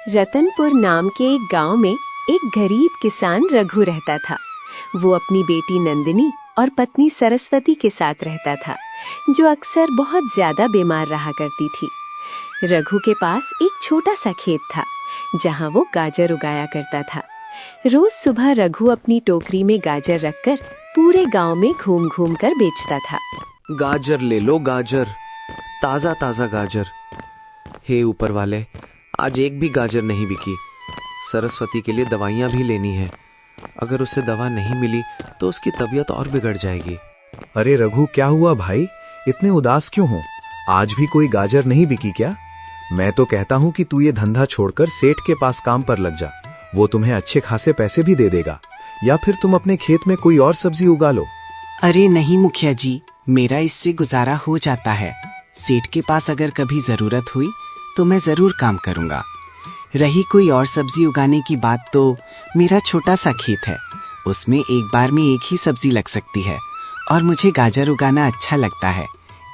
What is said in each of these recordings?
रतनपुर नाम के एक गांव में एक गरीब किसान रघु रहता था। वो अपनी बेटी नंदिनी और पत्नी सरस्वती के साथ रहता था, जो अक्सर बहुत ज्यादा बीमार रहा करती थी। रघु के पास एक छोटा सा खेत था, जहां वो गाजर उगाया करता था। रोज सुबह रघु अपनी टोकरी में गाजर रखकर पूरे गांव में घूम घूम कर बेचता था। गाजर ले लो गाजर, ताजा ताजा गाजर। हे ऊपर वाले, आज एक भी गाजर नहीं बिकी। सरस्वती के लिए दवाइयाँ भी लेनी है। अगर उसे दवा नहीं मिली तो उसकी तबीयत और बिगड़ जाएगी। अरे रघु, क्या हुआ भाई? इतने उदास क्यों हो? आज भी कोई गाजर नहीं बिकी क्या? मैं तो कहता हूँ कि तू ये धंधा छोड़कर सेठ के पास काम पर लग जा। वो तुम्हें अच्छे खासे पैसे भी दे देगा। या फिर तुम अपने खेत में कोई और सब्जी उगा लो। अरे नहीं मुखिया जी, मेरा इससे गुजारा हो जाता है। सेठ के पास अगर कभी जरूरत हुई तो मैं जरूर काम करूंगा। रही कोई और सब्जी उगाने की बात, तो मेरा छोटा सा खेत है, उसमें एक बार में एक ही सब्जी लग सकती है और मुझे गाजर उगाना अच्छा लगता है,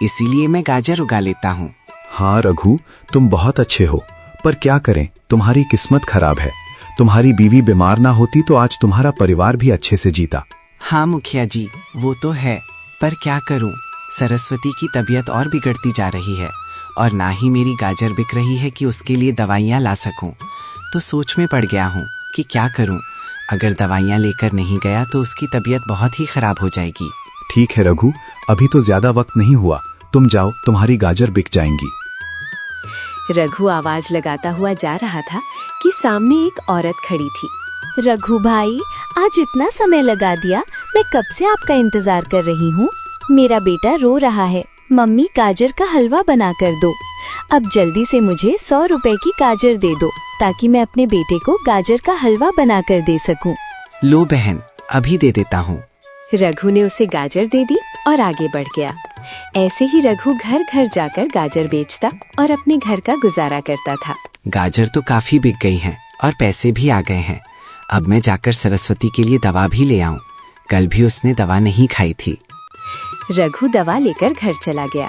इसीलिए मैं गाजर उगा लेता हूँ। हाँ रघु, तुम बहुत अच्छे हो, पर क्या करें, तुम्हारी किस्मत खराब है। तुम्हारी बीवी बीमार ना होती तो आज तुम्हारा परिवार भी अच्छे से जीता। हाँ मुखिया जी, वो तो है, पर क्या करूँ, सरस्वती की तबीयत और बिगड़ती जा रही है और ना ही मेरी गाजर बिक रही है कि उसके लिए दवाइयाँ ला सकूं। तो सोच में पड़ गया हूँ कि क्या करूं। अगर दवाइयाँ लेकर नहीं गया तो उसकी तबीयत बहुत ही खराब हो जाएगी। ठीक है रघु, अभी तो ज्यादा वक्त नहीं हुआ, तुम जाओ, तुम्हारी गाजर बिक जाएंगी। रघु आवाज लगाता हुआ जा रहा था कि सामने एक औरत खड़ी थी। रघु भाई, आज इतना समय लगा दिया, मैं कब से आपका इंतजार कर रही हूँ। मेरा बेटा रो रहा है, मम्मी गाजर का हलवा बना कर दो। अब जल्दी से मुझे 100 रुपए की गाजर दे दो, ताकि मैं अपने बेटे को गाजर का हलवा बना कर दे सकूं। लो बहन, अभी दे देता हूँ। रघु ने उसे गाजर दे दी और आगे बढ़ गया। ऐसे ही रघु घर घर जाकर गाजर बेचता और अपने घर का गुजारा करता था। गाजर तो काफी बिक गई हैं और पैसे भी आ गए हैं। अब मैं जाकर सरस्वती के लिए दवा भी ले आऊं। कल भी उसने दवा नहीं खाई थी। रघु दवा लेकर घर चला गया।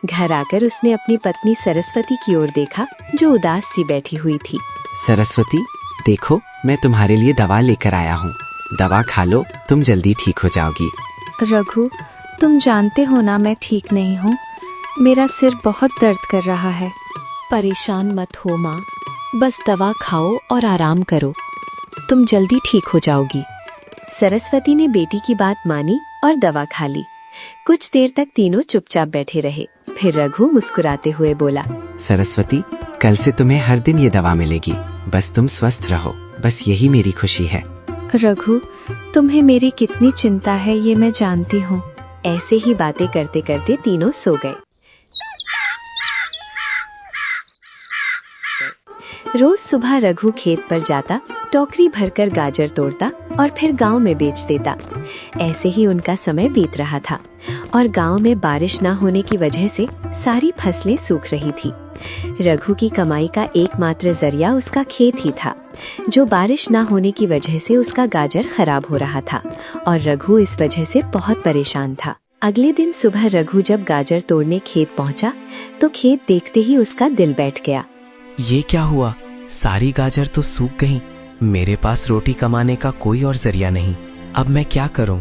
घर आकर उसने अपनी पत्नी सरस्वती की ओर देखा, जो उदास सी बैठी हुई थी। सरस्वती, देखो, मैं तुम्हारे लिए दवा लेकर आया हूँ। दवा खा लो, तुम जल्दी ठीक हो जाओगी। रघु, तुम जानते हो ना मैं ठीक नहीं हूँ। मेरा सिर बहुत दर्द कर रहा है। परेशान मत हो माँ, बस दवा खाओ और आराम करो, तुम जल्दी ठीक हो जाओगी। सरस्वती ने बेटी की बात मानी और दवा खा ली। कुछ देर तक तीनों चुपचाप बैठे रहे। फिर रघु मुस्कुराते हुए बोला, सरस्वती, कल से तुम्हें हर दिन ये दवा मिलेगी। बस तुम स्वस्थ रहो, बस यही मेरी खुशी है। रघु, तुम्हें मेरी कितनी चिंता है ये मैं जानती हूँ। ऐसे ही बातें करते करते तीनों सो गए। रोज सुबह रघु खेत पर जाता, टोकरी भरकर गाजर तोड़ता और फिर गांव में बेच देता। ऐसे ही उनका समय बीत रहा था और गांव में बारिश न होने की वजह से सारी फसलें सूख रही थी। रघु की कमाई का एकमात्र जरिया उसका खेत ही था, जो बारिश न होने की वजह से उसका गाजर खराब हो रहा था और रघु इस वजह से बहुत परेशान था। अगले दिन सुबह रघु जब गाजर तोड़ने खेत पहुंचा तो खेत देखते ही उसका दिल बैठ गया। ये क्या हुआ? सारी गाजर तो सूख गईं। मेरे पास रोटी कमाने का कोई और जरिया नहीं। अब मैं क्या करूं?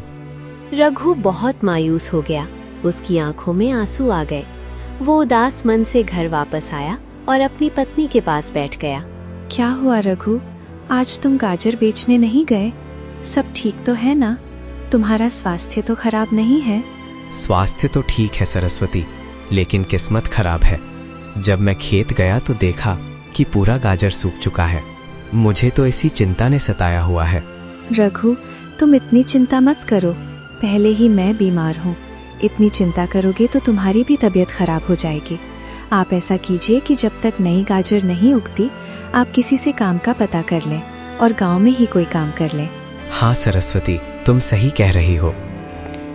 रघु बहुत मायूस हो गया। उसकी आंखों में आंसू आ गए। वो उदास मन से घर वापस आया और अपनी पत्नी के पास बैठ गया। क्या हुआ रघु, आज तुम गाजर बेचने नहीं गए? सब ठीक तो है ना? तुम्हारा स्वास्थ्य तो खराब नहीं है? स्वास्थ्य तो ठीक है सरस्वती, लेकिन किस्मत खराब है। जब मैं खेत गया तो देखा कि पूरा गाजर सूख चुका है। मुझे तो इसी चिंता ने सताया हुआ है। रघु, तुम इतनी चिंता मत करो, पहले ही मैं बीमार हूँ। इतनी चिंता करोगे तो तुम्हारी भी तबीयत खराब हो जाएगी। आप ऐसा कीजिए कि जब तक नई गाजर नहीं उगती, आप किसी से काम का पता कर लें और गांव में ही कोई काम कर लें। हाँ सरस्वती, तुम सही कह रही हो।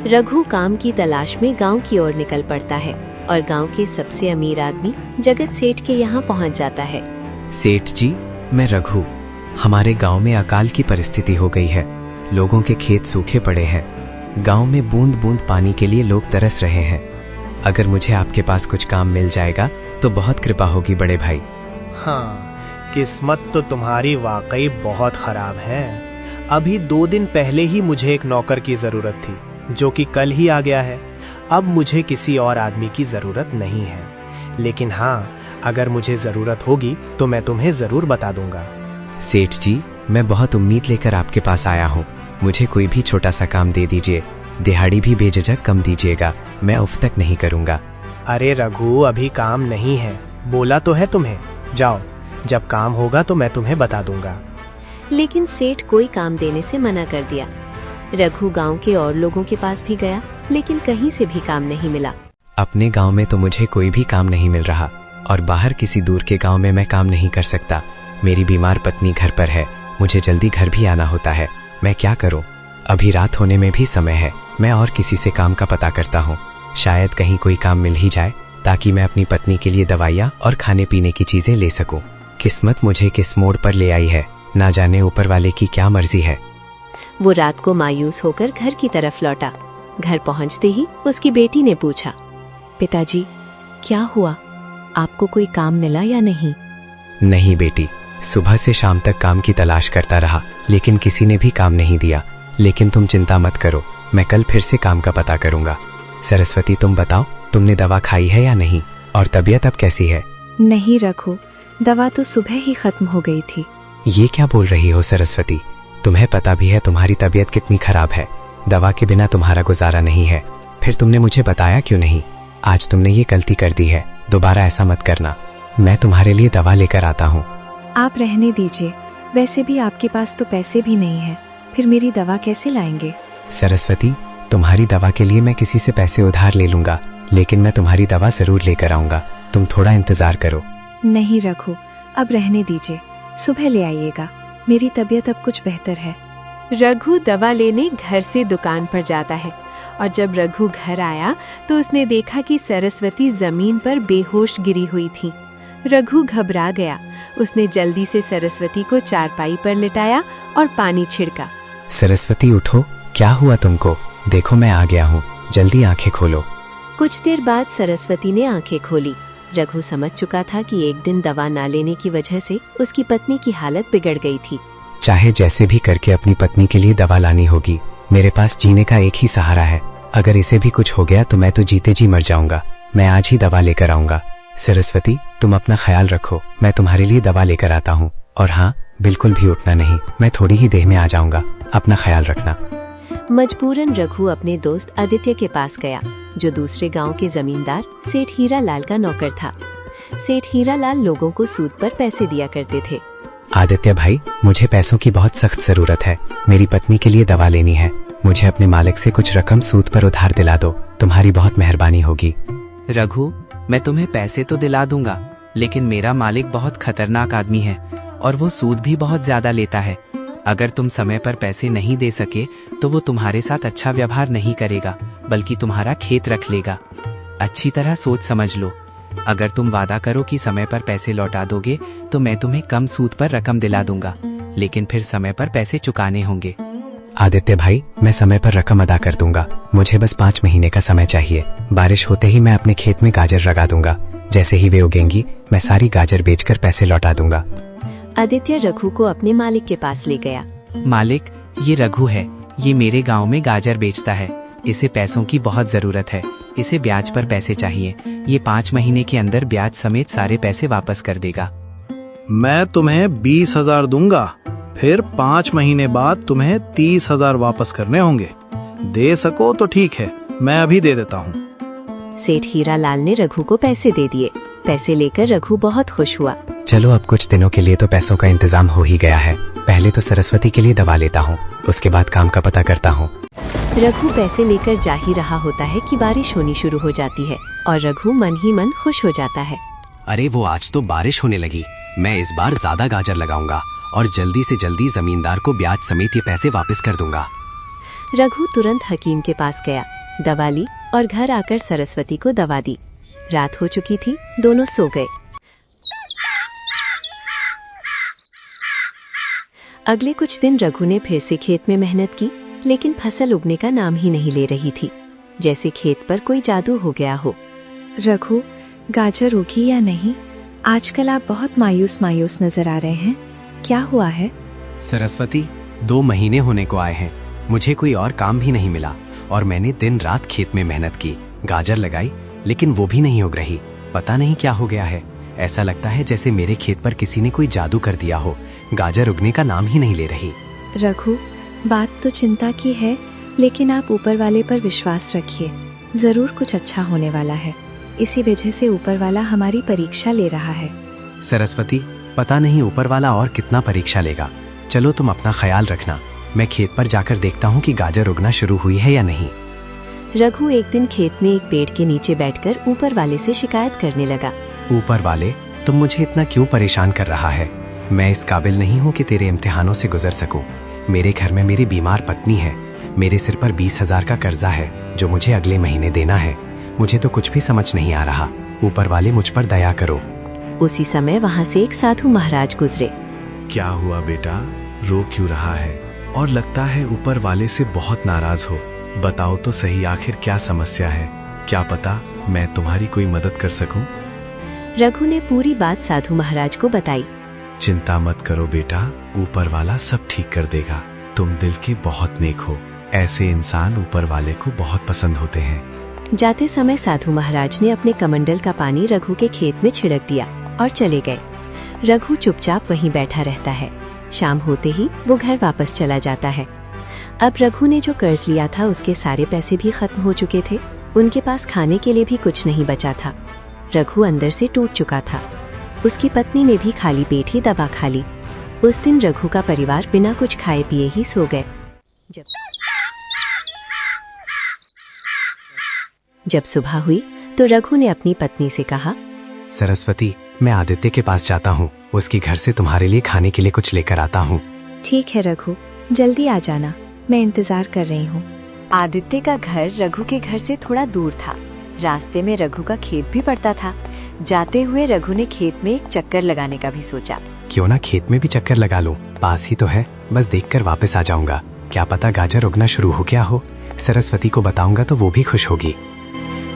रघु काम की तलाश में गांव की ओर निकल पड़ता है और गांव के सबसे अमीर आदमी जगत सेठ के यहाँ पहुँच जाता है। सेठ जी, मैं रघु। हमारे गांव में अकाल की परिस्थिति हो गई है। लोगों के खेत सूखे पड़े हैं। गांव में बूंद बूंद पानी के लिए लोग तरस रहे हैं। अगर मुझे आपके पास कुछ काम मिल जाएगा तो बहुत कृपा होगी बड़े भाई। हाँ, किस्मत तो तुम्हारी वाकई बहुत खराब है। अभी 2 दिन पहले ही मुझे एक नौकर की जरूरत थी, जो कि कल ही आ गया है। अब मुझे किसी और आदमी की जरूरत नहीं है, लेकिन हाँ, अगर मुझे जरूरत होगी तो मैं तुम्हें जरूर बता दूंगा। सेठ जी, मैं बहुत उम्मीद लेकर आपके पास आया हूँ। मुझे कोई भी छोटा सा काम दे दीजिए, दिहाड़ी भी बेझिझक कम दीजिएगा, मैं उफ तक नहीं करूँगा। अरे रघु, अभी काम नहीं है, बोला तो है तुम्हें। जाओ, जब काम होगा तो मैं तुम्हें बता दूंगा। लेकिन सेठ कोई काम देने से मना कर दिया। रघु गांव के और लोगों के पास भी गया, लेकिन कहीं से भी काम नहीं मिला। अपने गांव में तो मुझे कोई भी काम नहीं मिल रहा और बाहर किसी दूर के गांव में मैं काम नहीं कर सकता। मेरी बीमार पत्नी घर पर है, मुझे जल्दी घर भी आना होता है। मैं क्या करूं? अभी रात होने में भी समय है। मैं और किसी से काम का पता करता हूं, शायद कहीं कोई काम मिल ही जाए ताकि मैं अपनी पत्नी के लिए दवाइयाँ और खाने पीने की चीजें ले सकूं। किस्मत मुझे किस मोड़ पर ले आई है, ना जाने ऊपर वाले की क्या मर्जी है। वो रात को मायूस होकर घर की तरफ लौटा। घर पहुंचते ही उसकी बेटी ने पूछा, पिताजी, क्या हुआ? आपको कोई काम मिला या नहीं? नहीं बेटी, सुबह से शाम तक काम की तलाश करता रहा, लेकिन किसी ने भी काम नहीं दिया। लेकिन तुम चिंता मत करो, मैं कल फिर से काम का पता करूंगा। सरस्वती, तुम बताओ, तुमने दवा खाई है या नहीं, और तबीयत अब कैसी है? नहीं रघु, दवा तो सुबह ही खत्म हो गई थी। ये क्या बोल रही हो सरस्वती? तुम्हें पता भी है तुम्हारी तबीयत कितनी खराब है। दवा के बिना तुम्हारा गुजारा नहीं है। फिर तुमने मुझे बताया क्यों नहीं? आज तुमने ये गलती कर दी है, दोबारा ऐसा मत करना। मैं तुम्हारे लिए दवा लेकर आता हूँ। आप रहने दीजिए, वैसे भी आपके पास तो पैसे भी नहीं है, फिर मेरी दवा कैसे लाएंगे? सरस्वती, तुम्हारी दवा के लिए मैं किसी से पैसे उधार ले लूंगा, लेकिन मैं तुम्हारी दवा जरूर लेकर आऊंगा। तुम थोड़ा इंतजार करो। नहीं रघु, अब रहने दीजिए, सुबह ले आइएगा। मेरी तबीयत अब कुछ बेहतर है। रघु दवा लेने घर से दुकान पर जाता है और जब रघु घर आया तो उसने देखा कि सरस्वती जमीन पर बेहोश गिरी हुई थी। रघु घबरा गया। उसने जल्दी से सरस्वती को चारपाई पर लिटाया और पानी छिड़का। सरस्वती, उठो, क्या हुआ तुमको? देखो मैं आ गया हूँ, जल्दी आंखें खोलो। कुछ देर बाद सरस्वती ने आंखें खोली। रघु समझ चुका था कि एक दिन दवा ना लेने की वजह से उसकी पत्नी की हालत बिगड़ गई थी। चाहे जैसे भी करके अपनी पत्नी के लिए दवा लानी होगी। मेरे पास जीने का एक ही सहारा है। अगर इसे भी कुछ हो गया तो मैं तो जीते जी मर जाऊंगा। मैं आज ही दवा लेकर आऊंगा। सरस्वती, तुम अपना ख्याल रखो, मैं तुम्हारे लिए दवा लेकर आता हूँ। और हाँ, बिल्कुल भी उठना नहीं, मैं थोड़ी ही देर में आ जाऊंगा। अपना ख्याल रखना। मजबूरन रघु अपने दोस्त आदित्य के पास गया, जो दूसरे गांव के जमींदार सेठ हीरालाल का नौकर था। सेठ हीरालाल लोगों को सूद पर पैसे दिया करते थे। आदित्य भाई, मुझे पैसों की बहुत सख्त जरूरत है। मेरी पत्नी के लिए दवा लेनी है। मुझे अपने मालिक से कुछ रकम सूद पर उधार दिला दो, तुम्हारी बहुत मेहरबानी होगी। रघु, मैं तुम्हें पैसे तो दिला दूंगा, लेकिन मेरा मालिक बहुत खतरनाक आदमी है और वो सूद भी बहुत ज्यादा लेता है। अगर तुम समय पर पैसे नहीं दे सके तो वो तुम्हारे साथ अच्छा व्यवहार नहीं करेगा, बल्कि तुम्हारा खेत रख लेगा। अच्छी तरह सोच समझ लो। अगर तुम वादा करो कि समय पर पैसे लौटा दोगे तो मैं तुम्हें कम सूद पर रकम दिला दूंगा, लेकिन फिर समय पर पैसे चुकाने होंगे। आदित्य भाई, मैं समय पर रकम अदा कर दूंगा। मुझे बस 5 महीने का समय चाहिए। बारिश होते ही मैं अपने खेत में गाजर लगा दूंगा। जैसे ही वे उगेंगी, मैं सारी गाजर बेचकर पैसे लौटा दूंगा। आदित्य रघु को अपने मालिक के पास ले गया। मालिक, ये रघु है। ये मेरे गांव में गाजर बेचता है। इसे पैसों की बहुत जरूरत है। इसे ब्याज पर पैसे चाहिए। ये 5 महीने के अंदर ब्याज समेत सारे पैसे वापस कर देगा। मैं तुम्हें 20,000 दूंगा, फिर 5 महीने बाद तुम्हें 30,000 वापस करने होंगे। दे सको तो ठीक है, मैं अभी दे देता हूँ। सेठ हीरालाल ने रघु को पैसे दे दिए। पैसे लेकर रघु बहुत खुश हुआ। चलो, अब कुछ दिनों के लिए तो पैसों का इंतजाम हो ही गया है। पहले तो सरस्वती के लिए दवा लेता हूँ, उसके बाद काम का पता करता हूँ। रघु पैसे लेकर जा ही रहा होता है कि बारिश होनी शुरू हो जाती है और रघु मन ही मन खुश हो जाता है। अरे वो, आज तो बारिश होने लगी। मैं इस बार ज्यादा गाजर लगाऊंगा और जल्दी से जल्दी जमींदार को ब्याज समेत ये पैसे वापस कर दूंगा। रघु तुरंत हकीम के पास गया, दवा ली और घर आकर सरस्वती को दवा दी। रात हो चुकी थी, दोनों सो गए। अगले कुछ दिन रघु ने फिर से खेत में मेहनत की, लेकिन फसल उगने का नाम ही नहीं ले रही थी, जैसे खेत पर कोई जादू हो गया हो। रघु, गाजर उगी या नहीं? आजकल आप बहुत मायूस मायूस नजर आ रहे हैं, क्या हुआ है? सरस्वती, 2 महीने होने को आए हैं, मुझे कोई और काम भी नहीं मिला और मैंने दिन रात खेत में मेहनत की, गाजर लगाई, लेकिन वो भी नहीं उग रही। पता नहीं क्या हो गया है, ऐसा लगता है जैसे मेरे खेत पर किसी ने कोई जादू कर दिया हो। गाजर उगने का नाम ही नहीं ले रही। रघु, बात तो चिंता की है, लेकिन आप ऊपर वाले पर विश्वास रखिए, जरूर कुछ अच्छा होने वाला है। इसी वजह से ऊपर वाला हमारी परीक्षा ले रहा है। सरस्वती, पता नहीं ऊपर वाला और कितना परीक्षा लेगा। चलो तुम अपना ख्याल रखना, मैं खेत पर जाकर देखता हूँ कि गाजर उगना शुरू हुई है या नहीं। रघु एक दिन खेत में एक पेड़ के नीचे बैठकर ऊपर वाले से शिकायत करने लगा। ऊपर वाले, तुम मुझे इतना क्यों परेशान कर रहा है? मैं इस काबिल नहीं हूँ कि तेरे इम्तिहानों से गुजर सकूं। मेरे घर में मेरी बीमार पत्नी है, मेरे सिर पर 20,000 का कर्जा है जो मुझे अगले महीने देना है। मुझे तो कुछ भी समझ नहीं आ रहा। ऊपर वाले, मुझ पर दया करो। उसी समय वहाँ से एक साधु महाराज गुजरे। क्या हुआ बेटा, रो क्यों रहा है? और लगता है ऊपर वाले से बहुत नाराज हो। बताओ तो सही, आखिर क्या समस्या है? क्या पता मैं तुम्हारी कोई मदद कर सकूं? रघु ने पूरी बात साधु महाराज को बताई। चिंता मत करो बेटा, ऊपर वाला सब ठीक कर देगा। तुम दिल के बहुत नेक हो, ऐसे इंसान ऊपर वाले को बहुत पसंद होते हैं। जाते समय साधु महाराज ने अपने कमंडल का पानी रघु के खेत में छिड़क दिया और चले गए। रघु चुपचाप वहीं बैठा रहता है। शाम होते ही वो घर वापस चला जाता है। अब रघु ने जो कर्ज लिया था उसके सारे पैसे भी खत्म हो चुके थे। उनके पास खाने के लिए भी कुछ नहीं बचा था। रघु अंदर से टूट चुका था। उसकी पत्नी ने भी खाली पेट ही दवा खा ली। उस दिन रघु का परिवार बिना कुछ खाए पिए ही सो गए। जब सुबह हुई तो रघु ने अपनी पत्नी से कहा, सरस्वती, मैं आदित्य के पास जाता हूँ, उसकी घर से तुम्हारे लिए खाने के लिए कुछ लेकर आता हूँ। ठीक है रघु, जल्दी आ जाना, मैं इंतजार कर रही हूँ। आदित्य का घर रघु के घर से थोड़ा दूर था। रास्ते में रघु का खेत भी पड़ता था। जाते हुए रघु ने खेत में एक चक्कर लगाने का भी सोचा। क्यों ना खेत में भी चक्कर लगा लूं, पास ही तो है, बस देखकर वापस आ जाऊंगा। क्या पता गाजर उगना शुरू हो गया हो। सरस्वती को बताऊंगा तो वो भी खुश होगी।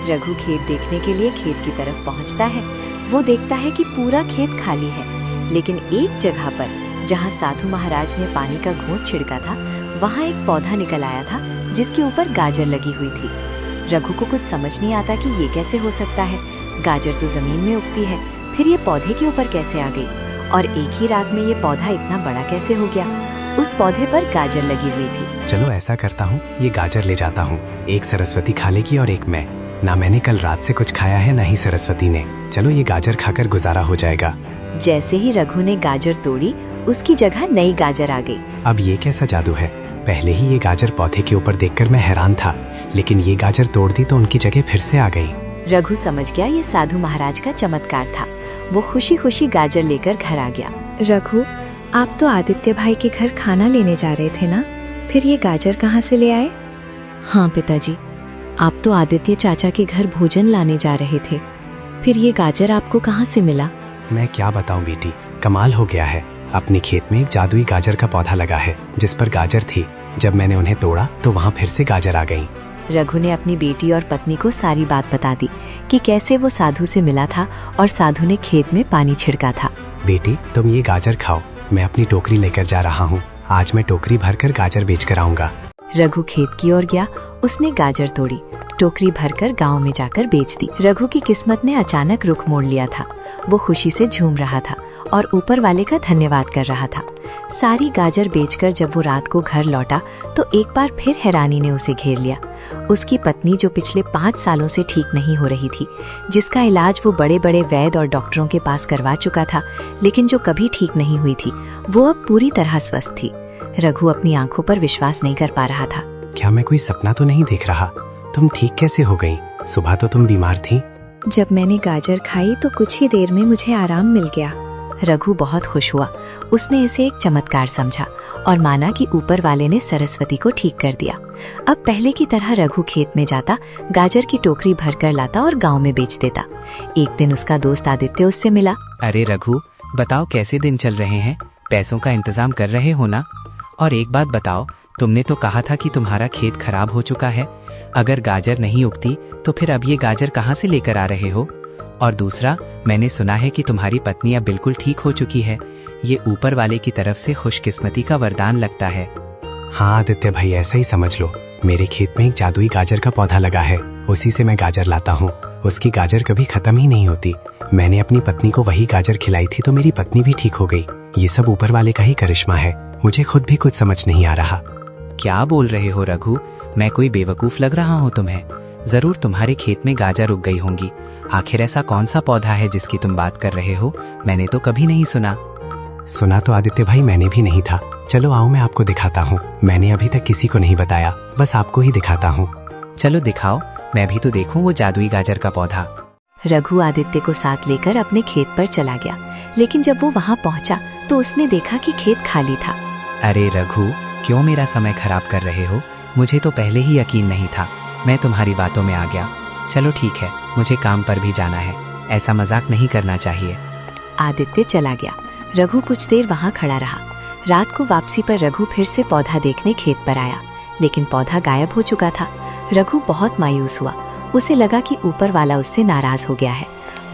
रघु खेत देखने के लिए खेत की तरफ पहुंचता है। वो देखता है कि पूरा खेत खाली है, लेकिन एक जगह पर जहां साधु महाराज ने पानी का घूंट छिड़का था, वहां एक पौधा निकल आया था जिसके ऊपर गाजर लगी हुई थी। रघु को कुछ समझ नहीं आता कि ये कैसे हो सकता है। गाजर तो जमीन में उगती है, फिर ये पौधे के ऊपर कैसे आ गई? और एक ही रात में ये पौधा इतना बड़ा कैसे हो गया? उस पौधे पर गाजर लगी हुई थी। चलो ऐसा करता हूँ, ये गाजर ले जाता हूँ। एक सरस्वती खा लेगी और एक मैं। ना मैंने कल रात से कुछ खाया है, ना ही सरस्वती ने। चलो ये गाजर खाकर गुजारा हो जाएगा। जैसे ही रघु ने गाजर तोड़ी, उसकी जगह नई गाजर आ गई। अब ये कैसा जादू है? पहले ही ये गाजर पौधे के ऊपर देखकर मैं हैरान था, लेकिन ये गाजर तोड़ दी तो उनकी जगह फिर से आ गई। रघु समझ गया ये साधु महाराज का चमत्कार था। वो खुशी खुशी गाजर लेकर घर आ गया। रघु, आप तो आदित्य भाई के घर खाना लेने जा रहे थे ना, फिर ये गाजर कहाँ से ले आए? हाँ पिताजी, आप तो आदित्य चाचा के घर भोजन लाने जा रहे थे, फिर ये गाजर आपको कहाँ से मिला? मैं क्या बताऊं बेटी, कमाल हो गया है। अपने खेत में एक जादुई गाजर का पौधा लगा है जिस पर गाजर थी। जब मैंने उन्हें तोड़ा तो वहाँ फिर से गाजर आ गई। रघु ने अपनी बेटी और पत्नी को सारी बात बता दी कि कैसे वो साधु से मिला था और साधु ने खेत में पानी छिड़का था। बेटी, तुम ये गाजर खाओ, मैं अपनी टोकरी लेकर जा रहा हूँ। आज मैं टोकरी भरकर गाजर बेचकर आऊंगा। रघु खेत की ओर गया। उसने गाजर तोड़ी, टोकरी भरकर गांव में जाकर बेच दी। रघु की किस्मत ने अचानक रुख मोड़ लिया था। वो खुशी से झूम रहा था और ऊपर वाले का धन्यवाद कर रहा था। सारी गाजर बेचकर जब वो रात को घर लौटा तो एक बार फिर हैरानी ने उसे घेर लिया। उसकी पत्नी जो पिछले 5 सालों से ठीक नहीं हो रही थी, जिसका इलाज वो बड़े बड़े वैद्य और डॉक्टरों के पास करवा चुका था, लेकिन जो कभी ठीक नहीं हुई थी, वो अब पूरी तरह स्वस्थ थी। रघु अपनी आंखों पर विश्वास नहीं कर पा रहा था। क्या मैं कोई सपना तो नहीं देख रहा? तुम ठीक कैसे हो गई? सुबह तो तुम बीमार थी। जब मैंने गाजर खाई तो कुछ ही देर में मुझे आराम मिल गया। रघु बहुत खुश हुआ। उसने इसे एक चमत्कार समझा और माना कि ऊपर वाले ने सरस्वती को ठीक कर दिया। अब पहले की तरह रघु खेत में जाता, गाजर की टोकरी भरकर लाता और गांव में बेच देता। एक दिन उसका दोस्त आदित्य उससे मिला। अरे रघु, बताओ कैसे दिन चल रहे हैं? पैसों का इंतजाम कर रहे हो ना? और एक बात बताओ, तुमने तो कहा था कि तुम्हारा खेत खराब हो चुका है। अगर गाजर नहीं उगती तो फिर अब ये गाजर कहाँ से लेकर आ रहे हो? और दूसरा, मैंने सुना है कि तुम्हारी पत्नी अब बिल्कुल ठीक हो चुकी है। ये ऊपर वाले की तरफ से खुशकिस्मती का वरदान लगता है। हाँ आदित्य भाई, ऐसा ही समझ लो। मेरे खेत में एक जादुई गाजर का पौधा लगा है, उसी से मैं गाजर लाता हूँ। उसकी गाजर कभी खत्म ही नहीं होती। मैंने अपनी पत्नी को वही गाजर खिलाई थी तो मेरी पत्नी भी ठीक हो गई। ये सब ऊपर वाले का ही करिश्मा है। मुझे खुद भी कुछ समझ नहीं आ रहा। क्या बोल रहे हो रघु? मैं कोई बेवकूफ लग रहा हूँ तुम्हें? जरूर तुम्हारे खेत में गाजर उग गई होंगी। आखिर ऐसा कौन सा पौधा है जिसकी तुम बात कर रहे हो? मैंने तो कभी नहीं सुना। सुना तो आदित्य भाई मैंने भी नहीं था। चलो आओ, मैं आपको दिखाता हूँ। मैंने अभी तक किसी को नहीं बताया, बस आपको ही दिखाता हूँ। चलो दिखाओ, मैं भी तो देखूं वो जादुई गाजर का पौधा। रघु आदित्य को साथ लेकर अपने खेत पर चला गया, लेकिन जब वो वहाँ पहुँचा तो उसने देखा कि खेत खाली था। अरे रघु, क्यों मेरा समय खराब कर रहे हो? मुझे तो पहले ही यकीन नहीं था। मैं तुम्हारी बातों में आ गया। चलो ठीक है, मुझे काम पर भी जाना है। ऐसा मजाक नहीं करना चाहिए। आदित्य चला गया। रघु कुछ देर वहाँ खड़ा रहा। रात को वापसी पर रघु फिर से पौधा देखने खेत पर आया, लेकिन पौधा गायब हो चुका था। रघु बहुत मायूस हुआ। उसे लगा कि ऊपर वाला उससे नाराज हो गया है।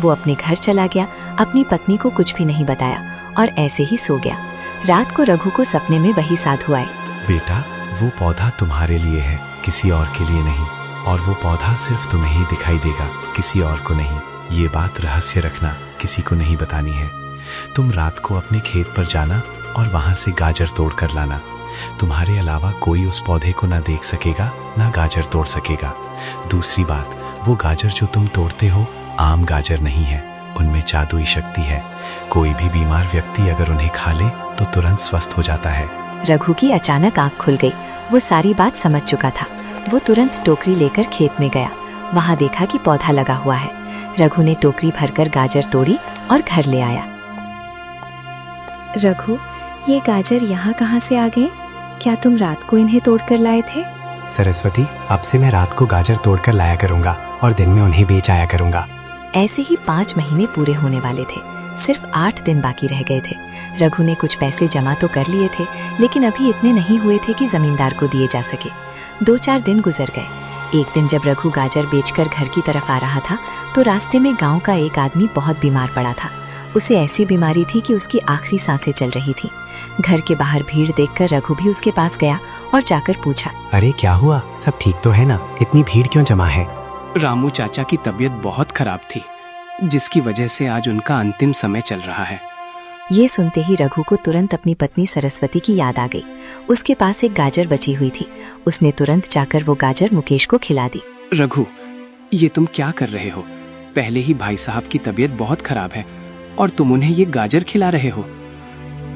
वो अपने घर चला गया, अपनी पत्नी को कुछ भी नहीं बताया और ऐसे ही सो गया। रात को रघु को सपने में वही साधु आए। बेटा, वो पौधा तुम्हारे लिए है, किसी और के लिए नहीं। और वो पौधा सिर्फ तुम्हें ही दिखाई देगा, किसी और को नहीं। ये बात रहस्य रखना, किसी को नहीं बतानी है। तुम रात को अपने खेत पर जाना और वहां से गाजर तोड़ कर लाना। तुम्हारे अलावा कोई उस पौधे को ना देख सकेगा, ना गाजर तोड़ सकेगा। दूसरी बात, वो गाजर जो तुम तोड़ते हो आम गाजर नहीं है, उनमें जादुई शक्ति है। कोई भी बीमार व्यक्ति अगर उन्हें खा ले तो तुरंत स्वस्थ हो जाता है। रघु की अचानक आंख खुल गई। वो सारी बात समझ चुका था। वो तुरंत टोकरी लेकर खेत में गया। वहाँ देखा कि पौधा लगा हुआ है। रघु ने टोकरी भरकर गाजर तोड़ी और घर ले आया। रघु, ये गाजर यहाँ कहाँ से आ गए? क्या तुम रात को इन्हें तोड़कर लाए थे? सरस्वती, अब से मैं रात को गाजर तोड़कर लाया करूंगा और दिन में उन्हें बेच आया करूंगा। ऐसे ही 5 महीने पूरे होने वाले थे। सिर्फ 8 दिन बाकी रह गए थे। रघु ने कुछ पैसे जमा तो कर लिए थे, लेकिन अभी इतने नहीं हुए थे कि जमींदार को दिए जा सके। 2-4 दिन गुजर गए। एक दिन जब रघु गाजर बेचकर घर की तरफ आ रहा था तो रास्ते में गांव का एक आदमी बहुत बीमार पड़ा था। उसे ऐसी बीमारी थी कि उसकी आखिरी सांसें चल रही थी। घर के बाहर भीड़ देखकर रघु भी उसके पास गया और जाकर पूछा, अरे क्या हुआ? सब ठीक तो है ना? इतनी भीड़ क्यों जमा है? रामू चाचा की तबीयत बहुत खराब थी, जिसकी वजह से आज उनका अंतिम समय चल रहा है। ये सुनते ही रघु को तुरंत अपनी पत्नी सरस्वती की याद आ गई। उसके पास एक गाजर बची हुई थी। उसने तुरंत जाकर वो गाजर मुकेश को खिला दी। रघु, ये तुम क्या कर रहे हो? पहले ही भाई साहब की तबीयत बहुत खराब है और तुम उन्हें ये गाजर खिला रहे हो।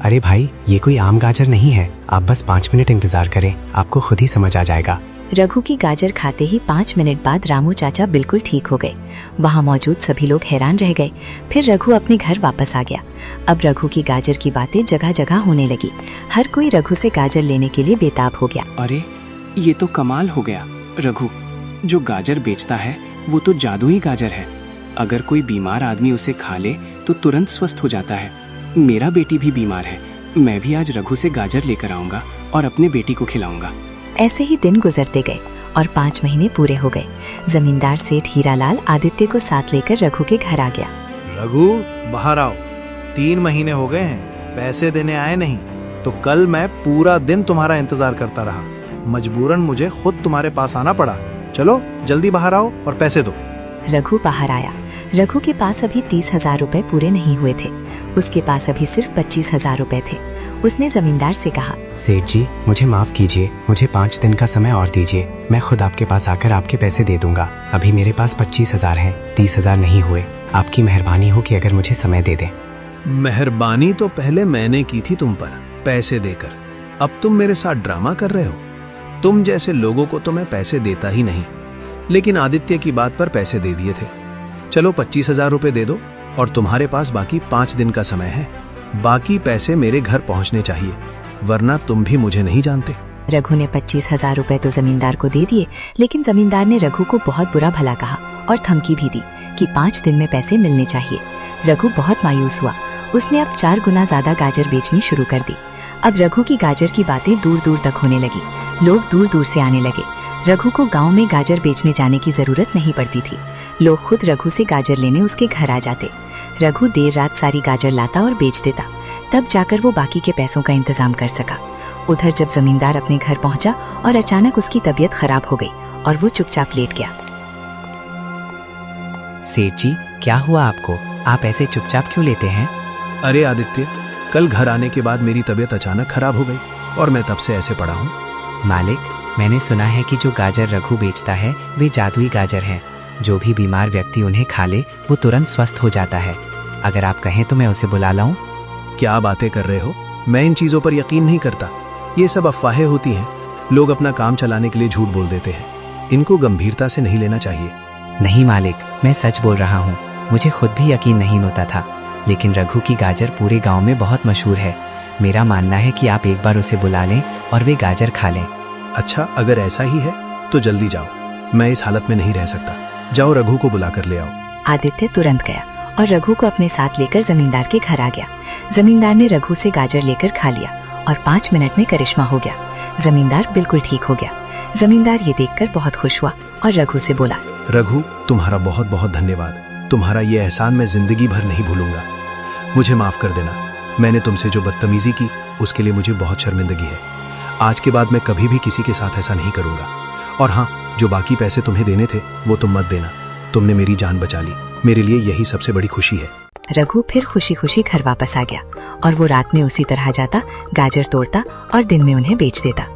अरे भाई, ये कोई आम गाजर नहीं है। आप बस 5 मिनट इंतजार करें, आपको खुद ही समझ आ जाएगा। रघु की गाजर खाते ही 5 मिनट बाद रामू चाचा बिल्कुल ठीक हो गए। वहाँ मौजूद सभी लोग हैरान रह गए। फिर रघु अपने घर वापस आ गया। अब रघु की गाजर की बातें जगह जगह होने लगी। हर कोई रघु से गाजर लेने के लिए बेताब हो गया। अरे ये तो कमाल हो गया। रघु, जो गाजर बेचता है वो तो जादुई गाजर है। अगर कोई बीमार आदमी उसे खा ले तो तुरंत स्वस्थ हो जाता है। मेरा बेटी भी बीमार है। मैं भी आज रघु से गाजर लेकर आऊंगा और अपने बेटी को खिलाऊंगा। ऐसे ही दिन गुजरते गए और 5 महीने पूरे हो गए। जमींदार सेठ हीरालाल आदित्य को साथ लेकर रघु के घर आ गया। रघु, बाहर आओ। 3 महीने हो गए हैं, पैसे देने आए नहीं, तो कल मैं पूरा दिन तुम्हारा इंतजार करता रहा। मजबूरन मुझे खुद तुम्हारे पास आना पड़ा। चलो जल्दी बाहर आओ और पैसे दो। रघु बाहर आया। रघु के पास अभी 30,000 रुपए पूरे नहीं हुए थे। उसके पास अभी सिर्फ 25,000 रुपए थे। उसने जमींदार से कहा, सेठ जी, मुझे माफ कीजिए, मुझे 5 दिन का समय और दीजिए। मैं खुद आपके पास आकर आपके पैसे दे दूंगा। अभी मेरे पास 25,000 हैं, 30,000 नहीं हुए। आपकी मेहरबानी हो कि अगर मुझे समय दे दें। मेहरबानी तो पहले मैंने की थी तुम पर, पैसे देकर। अब तुम मेरे साथ ड्रामा कर रहे हो। तुम जैसे लोगों को तो मैं पैसे देता ही नहीं, लेकिन आदित्य की बात पर पैसे दे दिए थे। चलो 25,000 रुपए दे दो और तुम्हारे पास बाकी 5 दिन का समय है। बाकी पैसे मेरे घर पहुंचने चाहिए, वरना तुम भी मुझे नहीं जानते। रघु ने 25,000 रुपए तो जमींदार को दे दिए, लेकिन जमींदार ने रघु को बहुत बुरा भला कहा और धमकी भी दी कि 5 दिन में पैसे मिलने चाहिए। रघु बहुत मायूस हुआ। उसने अब 4 गुना ज्यादा गाजर बेचनी शुरू कर दी। अब रघु की गाजर की बातें दूर दूर तक होने लगी। लोग दूर दूर से आने लगे। रघु को गांव में गाजर बेचने जाने की जरूरत नहीं पड़ती थी। लोग खुद रघु से गाजर लेने उसके घर आ जाते। रघु देर रात सारी गाजर लाता और बेच देता, तब जाकर वो बाकी के पैसों का इंतजाम कर सका। उधर जब जमींदार अपने घर पहुंचा और अचानक उसकी तबीयत खराब हो गई और वो चुपचाप लेट गया। सेठ जी, क्या हुआ आपको? आप ऐसे चुपचाप क्यों लेते हैं? अरे आदित्य, कल घर आने के बाद मेरी तबीयत अचानक खराब हो गई और मैं तब से ऐसे पड़ा हूँ। मालिक, मैंने सुना है कि जो गाजर रघु बेचता है वे जादुई गाजर हैं। जो भी बीमार व्यक्ति उन्हें खा ले वो तुरंत स्वस्थ हो जाता है। अगर आप कहें तो मैं उसे बुला लाऊं? क्या बातें कर रहे हो? मैं इन चीजों पर यकीन नहीं करता। ये सब अफवाहें होती हैं। लोग अपना काम चलाने के लिए झूठ बोल देते हैं। इनको गंभीरता से नहीं लेना चाहिए। नहीं मालिक, मैं सच बोल रहा हूँ। मुझे खुद भी यकीन नहीं होता था, लेकिन रघु की गाजर पूरे गांव में बहुत मशहूर है। मेरा मानना है कि आप एक बार उसे बुला लें और वे गाजर खा लें। अच्छा, अगर ऐसा ही है तो जल्दी जाओ। मैं इस हालत में नहीं रह सकता। जाओ, रघु को बुला कर ले आओ। आदित्य तुरंत गया और रघु को अपने साथ लेकर जमींदार के घर आ गया। जमींदार ने रघु से गाजर लेकर खा लिया और 5 मिनट में करिश्मा हो गया। जमींदार बिल्कुल ठीक हो गया। जमींदार ये देखकर बहुत खुश हुआ और रघु से बोला, रघु, तुम्हारा बहुत बहुत धन्यवाद। तुम्हारा ये एहसान मैं जिंदगी भर नहीं भूलूंगा। मुझे माफ कर देना। मैंने तुमसे जो बदतमीजी की उसके लिए मुझे बहुत शर्मिंदगी है। आज के बाद मैं कभी भी किसी के साथ ऐसा नहीं करूंगा। और हाँ, जो बाकी पैसे तुम्हें देने थे वो तुम मत देना। तुमने मेरी जान बचा ली। मेरे लिए यही सबसे बड़ी खुशी है। रघु फिर खुशी खुशी घर वापस आ गया और वो रात में उसी तरह जाता, गाजर तोड़ता और दिन में उन्हें बेच देता।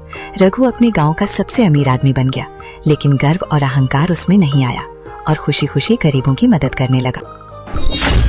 रघु अपने गांव का सबसे अमीर आदमी बन गया, लेकिन गर्व और अहंकार उसमें नहीं आया और खुशी खुशी गरीबों की मदद करने लगा।